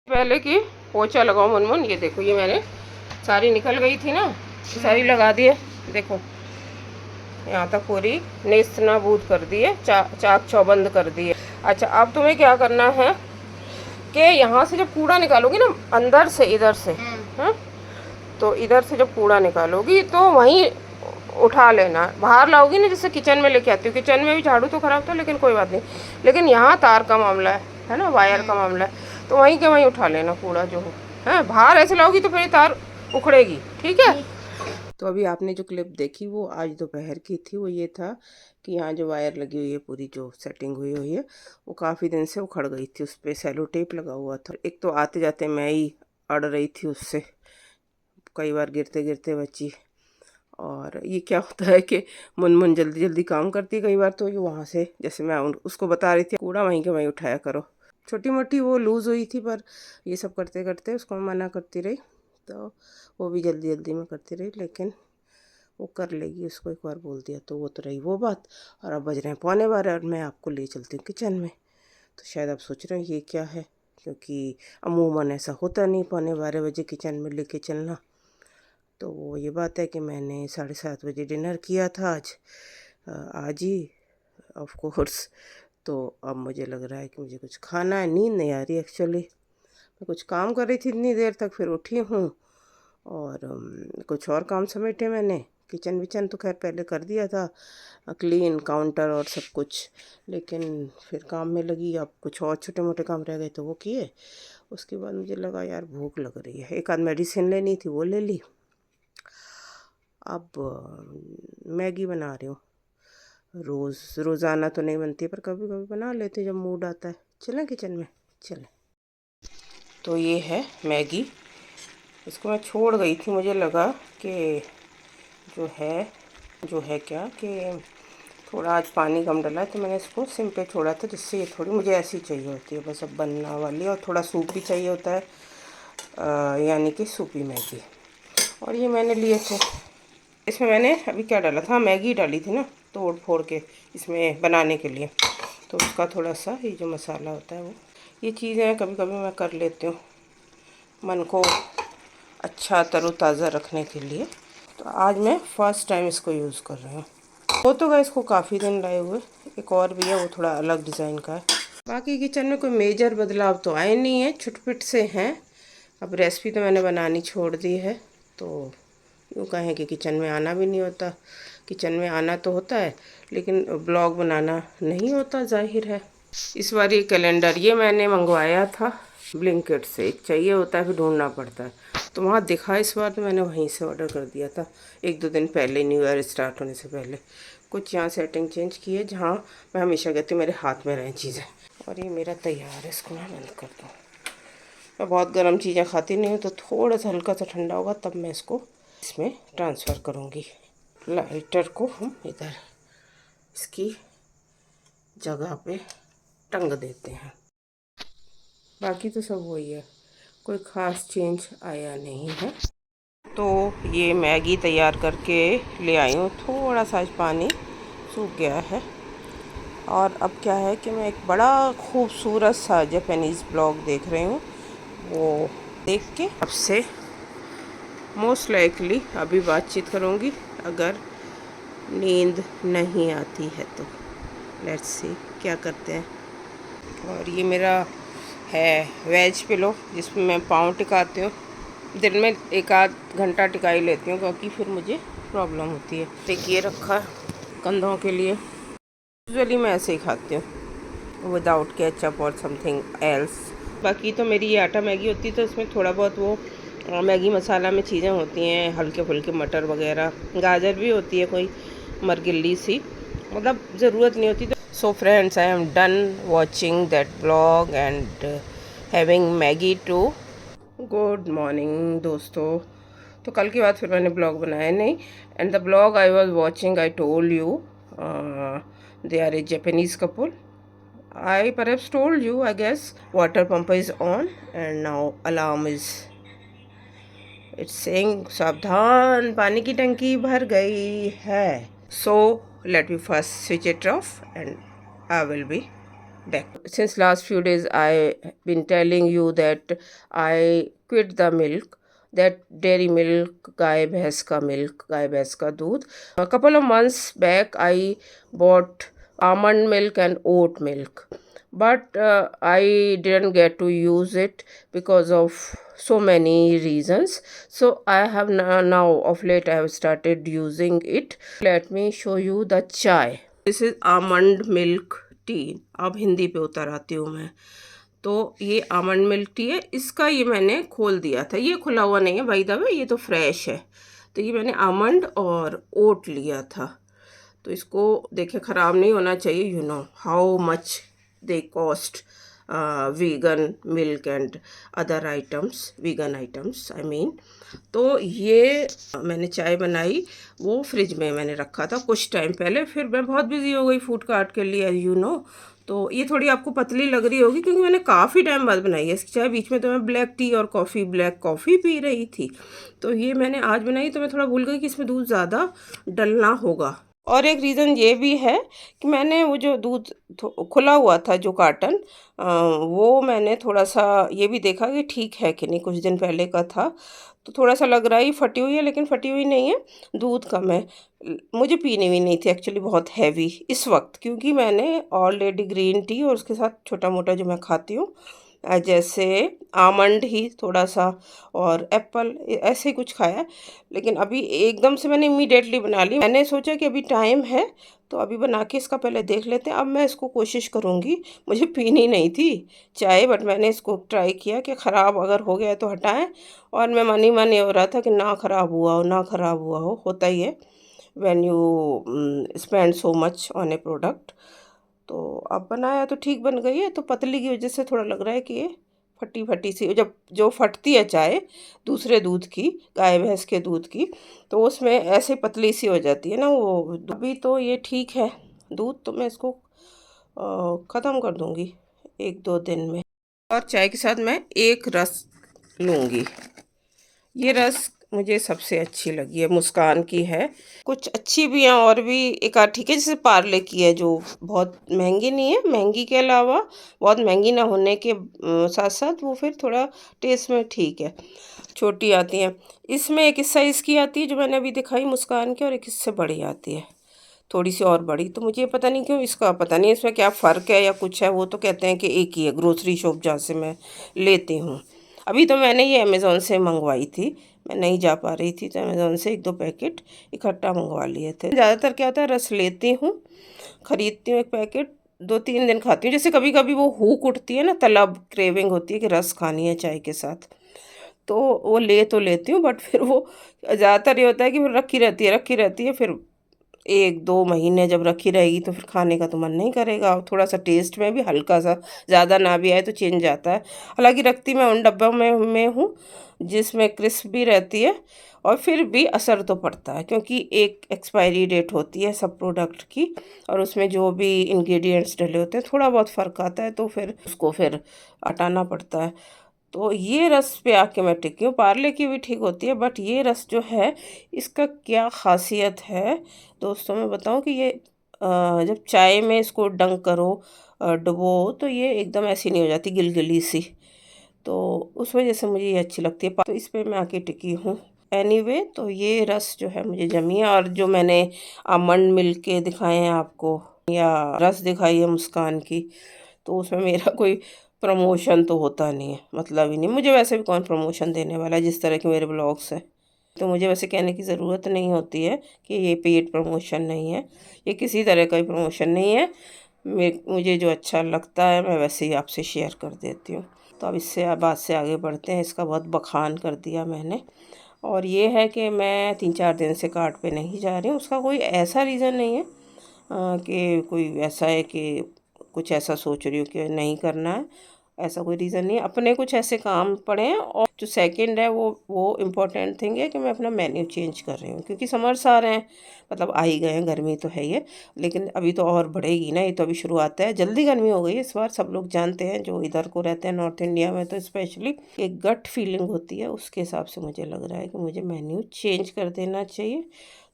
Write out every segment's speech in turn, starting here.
पहले कि पोछा लगाओ मुनमुन। ये देखो, ये मैंने सारी निकल गई थी ना, सारी लगा दिए। देखो यहाँ तक पूरी नेस्त नाबूद कर दिए, चाक चौबंद कर दिए। अच्छा, अब तुम्हें क्या करना है कि यहाँ से जब कूड़ा निकालोगी ना, अंदर से इधर से, हाँ, तो इधर से जब कूड़ा निकालोगी तो वहीं उठा लेना। बाहर लाओगी ना, जैसे किचन में लेके आती हूँ, किचन में भी झाड़ू तो खराब था लेकिन कोई बात नहीं। लेकिन यहाँ तार का मामला है ना, वायर का मामला है, तो वहीं के वहीं उठा लेना कूड़ा जो है। बाहर ऐसे लाओगी तो फिर तार उखड़ेगी, ठीक है। तो अभी आपने जो क्लिप देखी वो आज दोपहर की थी। वो ये था कि यहाँ जो वायर लगी हुई है, पूरी जो सेटिंग हुई हुई है, वो काफ़ी दिन से उखड़ गई थी। उस पर सेलो टेप लगा हुआ था। एक तो आते जाते मैं ही अड़ रही थी उससे, कई बार गिरते गिरते बची। और ये क्या होता है कि मुनमुन जल्दी जल्दी काम करती है, कई बार तो ये वहाँ से, जैसे मैं उसको बता रही थी कूड़ा वहीं के वहीं उठाया करो। छोटी मोटी वो लूज़ हुई थी, पर ये सब करते करते उसको मना करती रही, तो वो भी जल्दी जल्दी में करती रही, लेकिन वो कर लेगी। उसको एक बार बोल दिया तो वो तो रही वो बात। और अब बज रहे हैं 11:15 और मैं आपको ले चलती हूँ किचन में। तो शायद आप सोच रहे हैं ये क्या है, क्योंकि अमूमन ऐसा होता नहीं 11:15 किचन में लेके चलना। तो वो ये बात है कि मैंने 7:30 डिनर किया था आज ही, ऑफ कोर्स। तो अब मुझे लग रहा है कि मुझे कुछ खाना है। नींद नहीं आ रही एक्चुअली, मैं कुछ काम कर रही थी इतनी देर तक, फिर उठी हूँ और कुछ और काम समेटे मैंने। किचन विचन तो खैर पहले कर दिया था, क्लीन काउंटर और सब कुछ, लेकिन फिर काम में लगी। अब कुछ और छोटे मोटे काम रह गए तो वो किए। उसके बाद मुझे लगा यार भूख लग रही है, एक आध मेडिसिन लेनी थी वो ले ली। अब मैगी बना रही हूँ। रोज़ाना तो नहीं बनती, पर कभी कभी बना लेते जब मूड आता है। चलें किचन में, चलें। तो ये है मैगी। इसको मैं छोड़ गई थी, मुझे लगा कि जो है क्या कि थोड़ा आज पानी कम डला है, तो मैंने इसको सिम पे छोड़ा था, जिससे ये थोड़ी मुझे ऐसी चाहिए होती है बस अब बनना वाली। और थोड़ा सूप भी चाहिए होता है, यानी कि सूपी मैगी। और ये मैंने लिए थे। इसमें मैंने अभी क्या डाला था, मैगी डाली थी ना तोड़ फोड़ के इसमें बनाने के लिए, तो उसका थोड़ा सा ये जो मसाला होता है वो, ये चीज़ें कभी कभी मैं कर लेती हूँ मन को अच्छा तरोताज़ा रखने के लिए। तो आज मैं फ़र्स्ट टाइम इसको यूज़ कर रही हूँ। वो तो गया इसको काफ़ी दिन लाए हुए, एक और भी है वो थोड़ा अलग डिज़ाइन का है। बाकी किचन में कोई मेजर बदलाव तो आए नहीं है, छुटपुट से हैं। अब रेसिपी तो मैंने बनानी छोड़ दी है, तो यूँ कहें कि किचन में आना भी नहीं होता। किचन में आना तो होता है लेकिन ब्लॉग बनाना नहीं होता, जाहिर है। इस बार ये कैलेंडर ये मैंने मंगवाया था ब्लिंकिट से, एक चाहिए होता है फिर ढूंढना पड़ता है, तो वहाँ दिखा इस बार, तो मैंने वहीं से ऑर्डर कर दिया था 1-2 दिन पहले, न्यू ईयर स्टार्ट होने से पहले। कुछ यहाँ सेटिंग चेंज की है, जहाँ मैं हमेशा कहती हूँ मेरे हाथ में रहें चीज़ें। और ये मेरा तैयार है, इसको मैं बंद कर दूँ। मैं बहुत गर्म चीज़ें खाती नहीं हूँ, तो थोड़ा सा हल्का सा ठंडा होगा तब मैं इसको इसमें ट्रांसफ़र करूँगी। लाइटर को हम इधर इसकी जगह पे टंग देते हैं। बाकी तो सब वही है, कोई ख़ास चेंज आया नहीं है। तो ये मैगी तैयार करके ले आई हूँ, थोड़ा सा पानी सूख गया है। और अब क्या है कि मैं एक बड़ा खूबसूरत सा जापानीज़ ब्लॉग देख रही हूँ, वो देख के अब से मोस्ट लाइकली अभी बातचीत करूँगी, अगर नींद नहीं आती है तो। लेट्स सी क्या करते हैं। और ये मेरा है वेज पिलो, जिसमें मैं पाँव टिकाती हूँ। दिन में 1-आध घंटा टिकाई लेती हूँ, क्योंकि फिर मुझे प्रॉब्लम होती है। देखिए रखा कंधों के लिए। यूजुअली मैं ऐसे ही खाती हूँ विदाउट केचप और समथिंग एल्स। बाकी तो मेरी ये आटा मैगी होती है, तो इसमें थोड़ा बहुत वो मैगी मसाला में चीज़ें होती हैं, हल्के फुल्के मटर वगैरह, गाजर भी होती है कोई मरगिल्ली सी, मतलब ज़रूरत नहीं होती। So friends, I am done watching that vlog and having Maggie too. Good morning दोस्तों। तो कल की बात, फिर मैंने ब्लॉग बनाया नहीं। And the blog I was watching, I told you they are a Japanese couple. I perhaps told you, I guess. Water pump is on and now alarm is, it's saying सावधान पानी की टंकी भर गई है. So let me first switch it off and I will be back. Since last few days I been telling you that I quit the milk, that dairy milk, गाय भैंस का दूध. A couple of months back I bought almond milk and oat milk, but I didn't get to use it because of so many reasons. So I have now of late I have started using it. Let me show you the chai. This is almond milk tea. अब हिंदी पे उतर आती हूँ मैं. तो ये almond milk tea है. इसका ये मैंने खोल दिया था. ये खुला हुआ नहीं है भाई द वे, ये तो फ्रेश है. तो ये मैंने आमंड और ओट लिया था. तो इसको देखे ख़राब नहीं होना चाहिए. You know how much they cost vegan milk and other items, vegan items I mean. तो ये मैंने चाय बनाई, वो फ्रिज में मैंने रखा था कुछ टाइम पहले. फिर मैं बहुत बिजी हो गई फूड काट के लिए, यू नो. तो ये थोड़ी आपको पतली लग रही होगी क्योंकि मैंने काफ़ी टाइम बाद बनाई है इसकी चाय. बीच में तो मैं ब्लैक टी और ब्लैक कॉफ़ी पी रही थी. तो ये मैंने आज बनाई तो मैं थोड़ा भूल गई कि इसमें दूध ज़्यादा डलना होगा. और एक रीज़न ये भी है कि मैंने वो जो दूध खुला हुआ था जो कार्टन, वो मैंने थोड़ा सा ये भी देखा कि ठीक है कि नहीं. कुछ दिन पहले का था तो थोड़ा सा लग रहा है फटी हुई है, लेकिन फटी हुई नहीं है. दूध कम है. मुझे पीनी भी नहीं थी एक्चुअली बहुत हैवी इस वक्त, क्योंकि मैंने ऑलरेडी ग्रीन टी और उसके साथ छोटा मोटा जो मैं खाती हूँ जैसे आमंड ही थोड़ा सा और एप्पल ऐसे ही कुछ खाया. लेकिन अभी एकदम से मैंने इमीडिएटली बना ली. मैंने सोचा कि अभी टाइम है तो अभी बना के इसका पहले देख लेते हैं. अब मैं इसको कोशिश करूँगी. मुझे पीनी नहीं थी चाय, बट मैंने इसको ट्राई किया कि ख़राब अगर हो गया तो हटाएं. और मैं मन ही मन ये हो रहा था कि ना ख़राब हुआ हो, ना ख़राब हुआ हो. होता ही है when you spend so much on A product. तो अब बनाया तो ठीक बन गई है. तो पतली की वजह से थोड़ा लग रहा है कि ये फटी फटी सी, जब जो फटती है चाय दूसरे दूध की, गाय भैंस के दूध की, तो उसमें ऐसे पतली सी हो जाती है ना वो. अभी तो ये ठीक है दूध. तो मैं इसको ख़त्म कर दूँगी 1-2 दिन में. और चाय के साथ मैं एक रस लूँगी. ये रस मुझे सबसे अच्छी लगी है, मुस्कान की है. कुछ अच्छी भी हैं और भी एक आध ठीक है, जैसे पार्ले की है जो बहुत महंगी नहीं है. महंगी के अलावा बहुत महंगी ना होने के साथ साथ वो फिर थोड़ा टेस्ट में ठीक है. छोटी आती हैं. इसमें एक इस साइज़ की आती है जो मैंने अभी दिखाई मुस्कान की, और एक इससे बड़ी आती है थोड़ी सी और बड़ी. तो मुझे पता नहीं क्यों इसका, पता नहीं इसमें क्या फ़र्क है या कुछ है. वो तो कहते हैं कि एक ही है ग्रोसरी शॉप जहाँ से मैं लेती हूँ. अभी तो मैंने ये अमेज़ोन से मंगवाई थी. मैं नहीं जा पा रही थी तो अमेज़ोन से 1-2 पैकेट इकट्ठा मंगवा लिए थे. ज़्यादातर क्या होता है, रस लेती हूँ, ख़रीदती हूँ 1 पैकेट, 2-3 दिन खाती हूँ. जैसे कभी कभी वो हुक उठती है ना, तलब क्रेविंग होती है कि रस खानी है चाय के साथ, तो वो ले तो लेती हूँ. बट फिर वो ज़्यादातर ये होता है कि फिर रखी रहती है. फिर 1-2 महीने जब रखी रहेगी तो फिर खाने का तो मन नहीं करेगा. और थोड़ा सा टेस्ट में भी हल्का सा, ज़्यादा ना भी आए तो चेंज आता है. हालांकि रखती मैं उन डब्बों में हूँ जिसमें क्रिस्प भी रहती है. और फिर भी असर तो पड़ता है क्योंकि एक एक्सपायरी डेट होती है सब प्रोडक्ट की, और उसमें जो भी इंग्रेडिएंट्स डले होते हैं थोड़ा बहुत फ़र्क आता है, तो फिर उसको फिर हटाना पड़ता है. तो ये रस पे आके मैं टिकी हूँ. पार्ले की भी ठीक होती है, बट ये रस जो है इसका क्या ख़ासियत है दोस्तों, मैं बताऊँ कि ये जब चाय में इसको डंक करो, डुबो, तो ये एकदम ऐसी नहीं हो जाती गिलगिली सी. तो उस वजह से मुझे ये अच्छी लगती है. तो इस पे मैं आके टिकी हूँ. एनीवे तो ये रस जो है मुझे जमी है. और जो मैंने आमंड मिल्क के दिखाए हैं आपको, या रस दिखाई है मुस्कान की, तो उसमें मेरा कोई प्रमोशन तो होता नहीं है, मतलब ही नहीं. मुझे वैसे भी कौन प्रमोशन देने वाला है जिस तरह के मेरे ब्लॉग्स हैं. तो मुझे वैसे कहने की ज़रूरत नहीं होती है कि ये पेड प्रमोशन नहीं है. ये किसी तरह का ही प्रमोशन नहीं है. मुझे जो अच्छा लगता है मैं वैसे ही आपसे शेयर कर देती हूँ. तो अब इससे बात से आगे बढ़ते हैं. इसका बहुत बखान कर दिया मैंने. और ये है कि मैं 3-4 दिन से कार्ट पे नहीं जा रही हूँ. उसका कोई ऐसा रीज़न नहीं है कि कोई ऐसा है कि कुछ ऐसा सोच रही हूँ कि नहीं करना है. ऐसा कोई रीज़न नहीं है. अपने कुछ ऐसे काम पड़े हैं. और जो सेकंड है वो इम्पोर्टेंट थिंग है कि मैं अपना मेन्यू चेंज कर रही हूँ, क्योंकि समर्स आ रहे हैं, मतलब आ ही गए हैं. गर्मी तो है ये, लेकिन अभी तो और बढ़ेगी ना. ये तो अभी शुरुआत है. जल्दी गर्मी हो गई इस बार. सब लोग जानते हैं जो इधर को रहते हैं नॉर्थ इंडिया में, तो स्पेशली एक गट फीलिंग होती है, उसके हिसाब से मुझे लग रहा है कि मुझे मेन्यू चेंज कर देना चाहिए.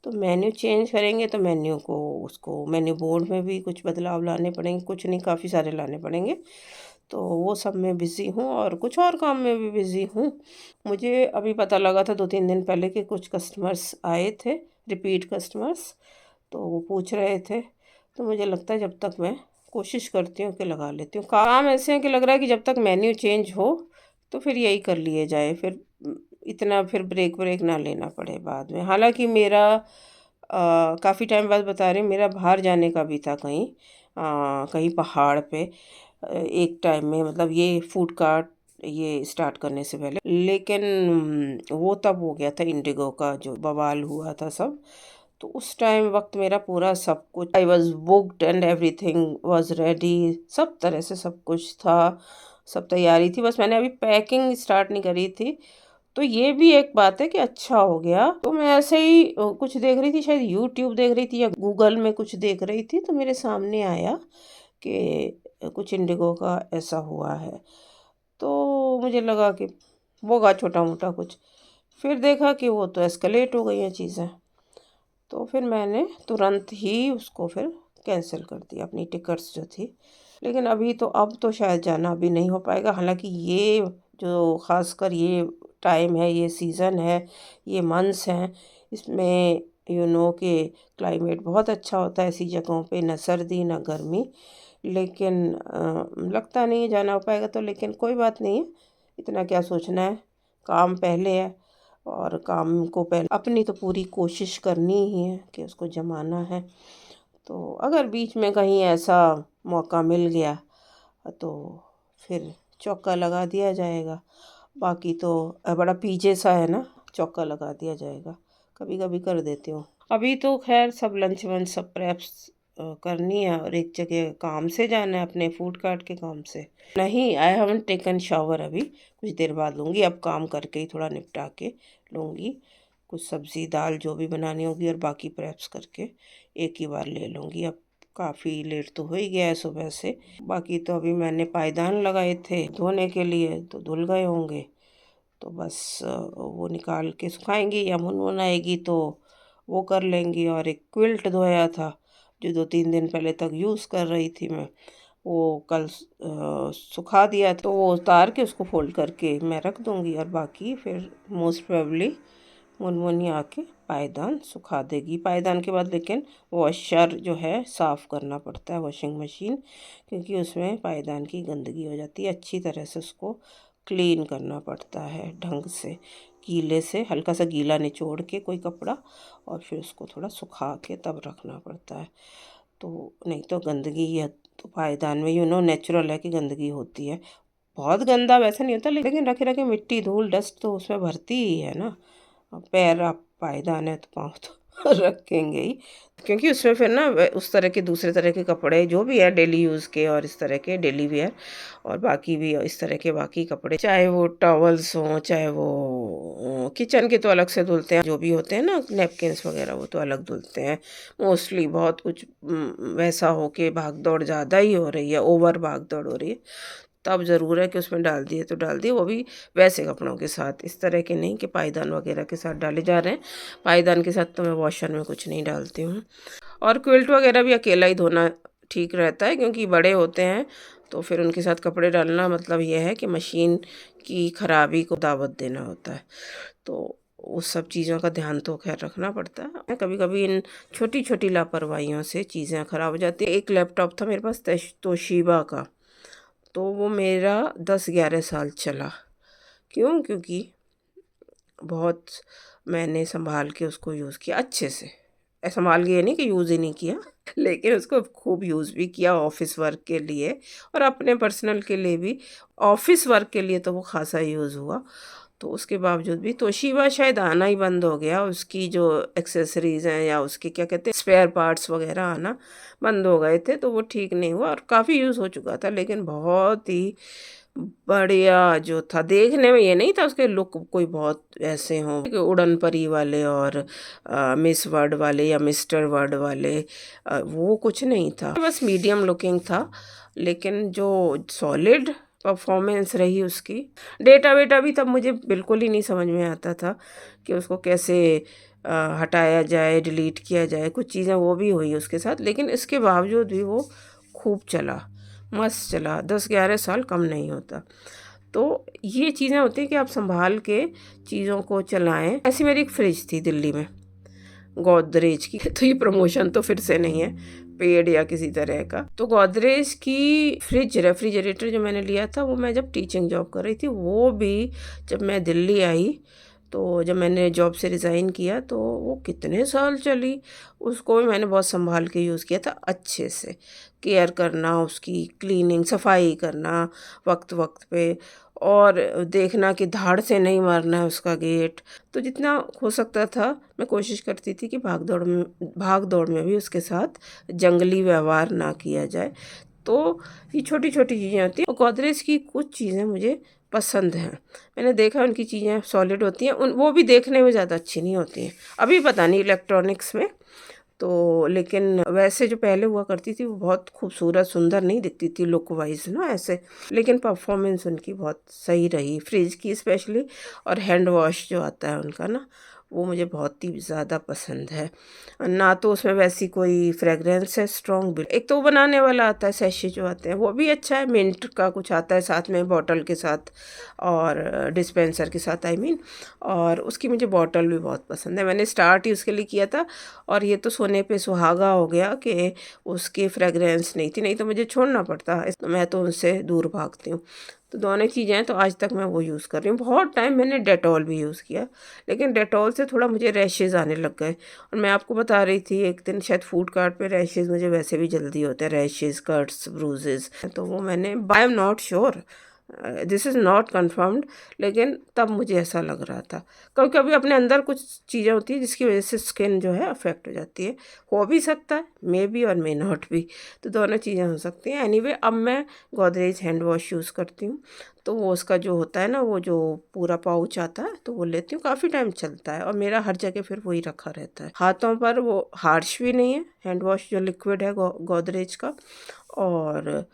तो मेन्यू चेंज करेंगे तो मेन्यू को उसको मेन्यू बोर्ड में भी कुछ बदलाव लाने पड़ेंगे, कुछ नहीं काफ़ी सारे लाने पड़ेंगे। तो वो सब में बिज़ी हूँ और कुछ और काम में भी बिज़ी हूँ। मुझे अभी पता लगा था 2-3 दिन पहले कि कुछ कस्टमर्स आए थे, रिपीट कस्टमर्स, तो वो पूछ रहे थे। तो मुझे लगता है जब तक मैं कोशिश करती हूँ कि लगा लेती हूँ। काम ऐसे हैं कि लग रहा है कि जब तक मेन्यू चेंज हो तो फिर यही कर लिए जाए, फिर इतना फिर ब्रेक ना लेना पड़े बाद में। हालाँकि मेरा काफ़ी टाइम बाद बता रही हूँ, मेरा बाहर जाने का भी था कहीं, कहीं पहाड़ पे, एक टाइम में, मतलब ये फूड कार्ट ये स्टार्ट करने से पहले। लेकिन वो तब हो गया था इंडिगो का जो बवाल हुआ था सब। तो उस टाइम वक्त मेरा पूरा सब कुछ, I was booked and everything was ready, सब तरह से सब कुछ था, सब तैयारी थी, बस मैंने अभी पैकिंग स्टार्ट नहीं करी थी। तो ये भी एक बात है कि अच्छा हो गया। तो मैं ऐसे ही कुछ देख रही थी, शायद यूट्यूब देख रही थी या गूगल में कुछ देख रही थी, तो मेरे सामने आया कि कुछ इंडिगो का ऐसा हुआ है। तो मुझे लगा कि होगा छोटा मोटा कुछ, फिर देखा कि वो तो एस्केलेट हो गई हैं चीज़ें। तो फिर मैंने तुरंत ही उसको फिर कैंसिल कर दिया, अपनी टिकट्स जो थी। लेकिन अभी तो अब तो शायद जाना भी नहीं हो पाएगा। हालांकि ये जो ख़ासकर ये टाइम है, ये सीज़न है, ये मंथ्स हैं, इसमें कि क्लाइमेट बहुत अच्छा होता है ऐसी जगहों पे, ना सर्दी ना गर्मी। लेकिन लगता नहीं है जाना हो पाएगा, तो लेकिन कोई बात नहीं है, इतना क्या सोचना है, काम पहले है और काम को पहले अपनी तो पूरी कोशिश करनी ही है कि उसको जमाना है। तो अगर बीच में कहीं ऐसा मौका मिल गया तो फिर चौका लगा दिया जाएगा। बाकी तो बड़ा पीछे सा है ना, चौका लगा दिया जाएगा, कभी कभी कर देती हूँ। अभी तो खैर सब लंच वंच सब प्रेप्स करनी है और एक जगह काम से जाना है, अपने फूड कार्ट के काम से। नहीं, आई हैवंट टेकन शावर अभी, कुछ देर बाद लूँगी, अब काम करके ही थोड़ा निपटा के लूँगी। कुछ सब्ज़ी दाल जो भी बनानी होगी और बाकी प्रेप्स करके एक ही बार ले लूँगी। अब काफ़ी लेट तो हो ही गया है सुबह से। बाकी तो अभी मैंने पायदान लगाए थे धोने के लिए, तो धुल गए होंगे, तो बस वो निकाल के सुखाएंगी या मुनमुन आएगी तो वो कर लेंगी। और एक क्विल्ट धोया था जो 2-3 दिन पहले तक यूज़ कर रही थी मैं, वो कल सुखा दिया, तो वो उतार के उसको फोल्ड करके मैं रख दूँगी। और बाकी फिर मोस्ट प्रोबेबली मुनमुनी आके पायदान सुखा देगी। पायदान के बाद लेकिन वॉशर जो है साफ़ करना पड़ता है, वॉशिंग मशीन, क्योंकि उसमें पायदान की गंदगी हो जाती है। अच्छी तरह से उसको क्लीन करना पड़ता है, ढंग से गीले से, हल्का सा गीला निचोड़ के कोई कपड़ा, और फिर उसको थोड़ा सुखा के तब रखना पड़ता है। तो नहीं तो गंदगी है, तो पायदान में नेचुरल है कि गंदगी होती है। बहुत गंदा वैसे नहीं होता, लेकिन रखे रखे मिट्टी धूल डस्ट तो उसमें भरती ही है ना। पैर आप पायदान है तो पाँव तो रखेंगे ही, क्योंकि उसमें फिर ना उस तरह के दूसरे तरह के कपड़े जो भी है डेली यूज़ के, और इस तरह के डेली वेयर, और बाकी भी इस तरह के बाकी कपड़े, चाहे वो टॉवल्स हों, चाहे वो किचन के तो अलग से धुलते हैं, जो भी होते हैं ना नैपकिन्स वगैरह वो तो अलग धुलते हैं मोस्टली। बहुत कुछ वैसा हो के भाग दौड़ ज़्यादा ही हो रही है, ओवर भाग दौड़ हो रही है, तब ज़रूर है कि उसमें डाल दिए तो डाल दिए, वो भी वैसे कपड़ों के साथ, इस तरह के नहीं कि पायदान वगैरह के साथ डाले जा रहे हैं। पायदान के साथ तो मैं वॉशर में कुछ नहीं डालती हूँ। और क्विल्ट वगैरह भी अकेला ही धोना ठीक रहता है, क्योंकि बड़े होते हैं तो फिर उनके साथ कपड़े डालना मतलब ये है कि मशीन की ख़राबी को दावत देना होता है। तो उस सब चीज़ों का ध्यान तो खैर रखना पड़ता है। कभी कभी इन छोटी छोटी लापरवाहियों से चीज़ें ख़राब हो जाती हैं। एक लैपटॉप था मेरे पास तोशिबा का, तो वो मेरा 10-11 साल चला। क्यों? क्योंकि बहुत मैंने संभाल के उसको यूज़ किया अच्छे से। संभाल के ये नहीं कि यूज़ ही नहीं किया, लेकिन उसको खूब यूज़ भी किया ऑफ़िस वर्क के लिए और अपने पर्सनल के लिए भी। ऑफ़िस वर्क के लिए तो वो ख़ासा यूज़ हुआ। तो उसके बावजूद भी तोशिबा शायद आना ही बंद हो गया, उसकी जो एक्सेसरीज़ हैं या उसके क्या कहते हैं स्पेयर पार्ट्स वग़ैरह आना बंद हो गए थे, तो वो ठीक नहीं हुआ और काफ़ी यूज़ हो चुका था। लेकिन बहुत ही बढ़िया जो था, देखने में ये नहीं था उसके लुक कोई बहुत ऐसे हों कि उड़न परी वाले और मिस वर्ल्ड वाले या मिस्टर वर्ल्ड वाले, वो कुछ नहीं था, बस मीडियम लुकिंग था। लेकिन जो सॉलिड परफॉर्मेंस रही उसकी। डेटा वेटा भी तब मुझे बिल्कुल ही नहीं समझ में आता था कि उसको कैसे हटाया जाए, डिलीट किया जाए। कुछ चीज़ें वो भी हुई उसके साथ, लेकिन इसके बावजूद भी वो खूब चला, मस्त चला। 10-11 साल कम नहीं होता। तो ये चीज़ें होती हैं कि आप संभाल के चीज़ों को चलाएं। ऐसी मेरी एक फ्रिज थी दिल्ली में, गोदरेज की। तो ये प्रमोशन तो फिर से नहीं है पेड या किसी तरह का। तो गोदरेज की फ्रिज रेफ्रिजरेटर जो मैंने लिया था, वो मैं जब टीचिंग जॉब कर रही थी, वो भी जब मैं दिल्ली आई, तो जब मैंने जॉब से रिज़ाइन किया तो वो कितने साल चली। उसको भी मैंने बहुत संभाल के यूज़ किया था, अच्छे से केयर करना, उसकी क्लीनिंग, सफाई करना वक्त वक्त पे, और देखना कि धाड़ से नहीं मारना है उसका गेट। तो जितना हो सकता था मैं कोशिश करती थी कि भाग दौड़ में भी उसके साथ जंगली व्यवहार ना किया जाए। तो ये छोटी छोटी चीज़ें होती हैं। और गोदरेज की कुछ चीज़ें मुझे पसंद हैं। मैंने देखा उनकी चीज़ें सॉलिड होती हैं, उन वो भी देखने में ज़्यादा अच्छी नहीं होती हैं। अभी पता नहीं इलेक्ट्रॉनिक्स में तो, लेकिन वैसे जो पहले हुआ करती थी वो बहुत खूबसूरत सुंदर नहीं दिखती थी लुक वाइज ना ऐसे। लेकिन परफॉर्मेंस उनकी बहुत सही रही, फ्रिज की स्पेशली। और हैंड वॉश जो आता है उनका ना, वो मुझे बहुत ही ज़्यादा पसंद है। ना तो उसमें वैसी कोई फ्रेगरेंस है स्ट्रॉन्ग भी। एक तो वो बनाने वाला आता है, सैशे जो आते हैं वो भी अच्छा है, मिंट का कुछ आता है साथ में बॉटल के साथ, और डिस्पेंसर के साथ आई मीन। और उसकी मुझे बॉटल भी बहुत पसंद है, मैंने स्टार्ट ही उसके लिए किया था। और ये तो सोने पे सुहागा हो गया कि उसकी फ्रेगरेंस नहीं थी, नहीं तो मुझे छोड़ना पड़ता। मैं तो उनसे दूर भागती हूँ। तो दोनों चीज़ें हैं, तो आज तक मैं वो यूज़ कर रही हूँ। बहुत टाइम मैंने डेटॉल भी यूज़ किया, लेकिन डेटॉल से थोड़ा मुझे रैशेज़ आने लग गए। और मैं आपको बता रही थी एक दिन, शायद फूड कार्ट पे रैशेज़ मुझे वैसे भी जल्दी होते हैं, रैशेज़, कट्स, ब्रूजेज़। तो वो मैंने, I am not sure, this is not confirmed, लेकिन तब मुझे ऐसा लग रहा था। कभी कभी अपने अंदर कुछ चीज़ें होती हैं जिसकी वजह से स्किन जो है अफेक्ट हो जाती है। हो भी सकता है, मे बी और मे नॉट भी। तो दोनों चीज़ें हो सकती हैं। एनीवे अब मैं गोदरेज हैंड वॉश यूज़ करती हूँ। तो वो उसका जो होता है ना, वो जो पूरा पाउच आता है, तो वो लेती हूँ, काफ़ी टाइम चलता है। और मेरा हर जगह फिर वही रखा रहता है। हाथों पर वो हार्श भी नहीं है हैंड वॉश जो लिक्विड है गोदरेज का। और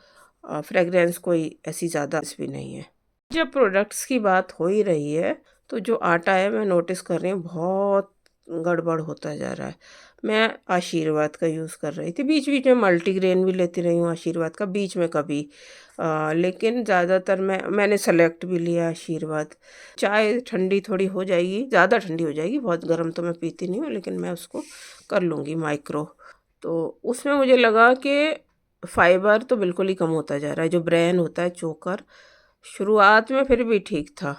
फ्रेगरेंस कोई ऐसी ज़्यादा भी नहीं है। जब प्रोडक्ट्स की बात हो ही रही है, तो जो आटा है मैं नोटिस कर रही हूँ बहुत गड़बड़ होता जा रहा है। मैं आशीर्वाद का यूज़ कर रही थी, बीच बीच में मल्टीग्रेन भी लेती रही हूँ आशीर्वाद का, बीच में कभी। लेकिन ज़्यादातर मैंने सेलेक्ट भी लिया आशीर्वाद। चाय ठंडी थोड़ी हो जाएगी, ज़्यादा ठंडी हो जाएगी, बहुत गर्म तो मैं पीती नहीं हूँ, लेकिन मैं उसको कर लूँगी माइक्रो। तो उसमें मुझे लगा कि फाइबर तो बिल्कुल ही कम होता जा रहा है। जो ब्रेन होता है चोकर, शुरुआत में फिर भी ठीक था,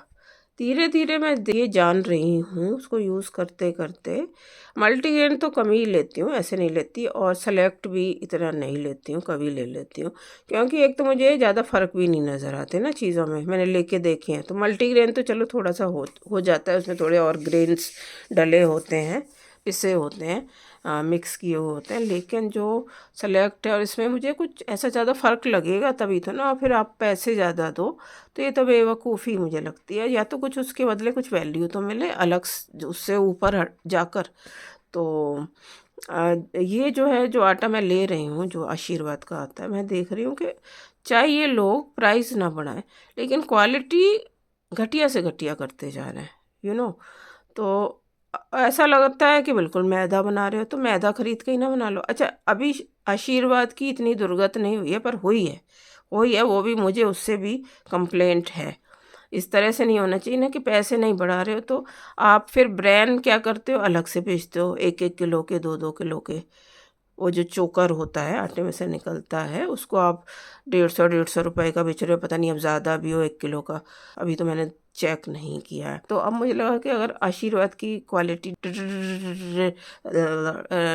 धीरे धीरे मैं ये जान रही हूँ उसको यूज़ करते करते। मल्टीग्रेन तो कम ही लेती हूँ, ऐसे नहीं लेती, और सेलेक्ट भी इतना नहीं लेती हूँ, कभी ले लेती हूँ। क्योंकि एक तो मुझे ज़्यादा फ़र्क भी नहीं नज़र आते ना चीज़ों में, मैंने लेके देखे हैं। तो मल्टीग्रेन तो चलो थोड़ा सा हो जाता है, उसमें थोड़े और ग्रेन्स डले होते हैं, पिसे होते हैं, मिक्स किए हुए होते हैं। लेकिन जो सेलेक्ट है, और इसमें मुझे कुछ ऐसा ज़्यादा फ़र्क लगेगा तभी तो ना, और फिर आप पैसे ज़्यादा दो, तो ये तो बेवकूफ़ी मुझे लगती है। या तो कुछ उसके बदले कुछ वैल्यू तो मिले अलग उससे ऊपर जाकर। तो ये जो है, जो आटा मैं ले रही हूँ, जो आशीर्वाद का आता है, मैं देख रही हूँ कि चाहे ये लोग प्राइस ना बढ़ाएं, लेकिन क्वालिटी घटिया से घटिया करते जा रहे हैं, तो ऐसा लगता है कि बिल्कुल मैदा बना रहे हो, तो मैदा खरीद के ही ना बना लो। अच्छा, अभी आशीर्वाद की इतनी दुर्गत नहीं हुई है, पर हुई है, वो भी मुझे उससे भी कंप्लेंट है। इस तरह से नहीं होना चाहिए ना कि पैसे नहीं बढ़ा रहे हो तो आप फिर ब्रांड क्या करते हो, अलग से बेचते हो, 1-1 किलो के, 2-2 किलो के। वो जो चोकर होता है आटे में से निकलता है, उसको आप 150-150 रुपए का बेच रहे हो, पता नहीं अब ज़्यादा भी हो 1 किलो का। अभी तो मैंने चेक नहीं किया है। तो अब मुझे लगा कि अगर आशीर्वाद की क्वालिटी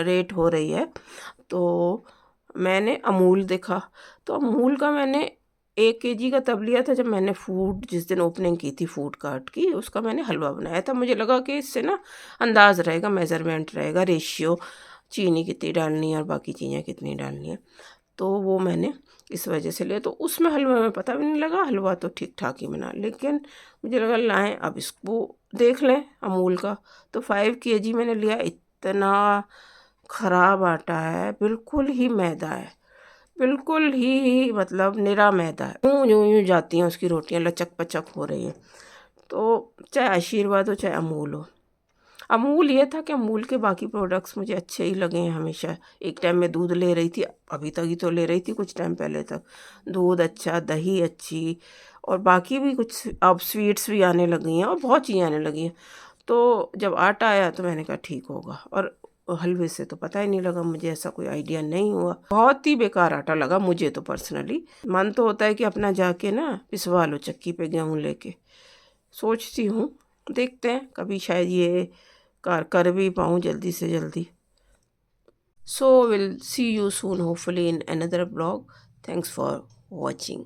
रेट हो रही है, तो मैंने अमूल देखा। तो अमूल का मैंने 1 kg का तब लिया था जब मैंने जिस दिन ओपनिंग की थी फूड कार्ट की, उसका मैंने हलवा बनाया था। मुझे लगा कि इससे ना अंदाज रहेगा, मेज़रमेंट रहेगा, रेशियो, चीनी कितनी डालनी है और बाकी चीज़ें कितनी डालनी है। तो वो मैंने इस वजह से लिया। तो उसमें हलवा में पता भी नहीं लगा, हलवा तो ठीक ठाक ही बना, लेकिन मुझे लगा लाएं अब इसको देख लें अमूल का। तो 5 kg मैंने लिया, इतना ख़राब आटा है, बिल्कुल ही मैदा है, बिल्कुल ही मतलब निरा मैदा है। यूँ यूँ यूँ जाती हैं उसकी रोटियां, लचक पचक हो रही हैं। तो चाहे आशीर्वाद हो चाहे अमूल हो, अमूल ये था कि अमूल के बाकी प्रोडक्ट्स मुझे अच्छे ही लगे हैं हमेशा। एक टाइम में दूध ले रही थी, अभी तक ही तो ले रही थी, कुछ टाइम पहले तक दूध अच्छा, दही अच्छी, और बाकी भी कुछ अब स्वीट्स भी आने लगी हैं और बहुत चीज़ें आने लगी हैं। तो जब आटा आया तो मैंने कहा ठीक होगा, और हलवे से तो पता ही नहीं लगा मुझे, ऐसा कोई आइडिया नहीं हुआ। बहुत ही बेकार आटा लगा मुझे तो पर्सनली। मन तो होता है कि अपना जाके ना पिसवा लो चक्की पे गेहूँ लेके, सोचती हूँ। देखते हैं कभी शायद ये कर भी पाऊँ जल्दी से जल्दी। So will see you soon hopefully in another blog. Thanks for watching.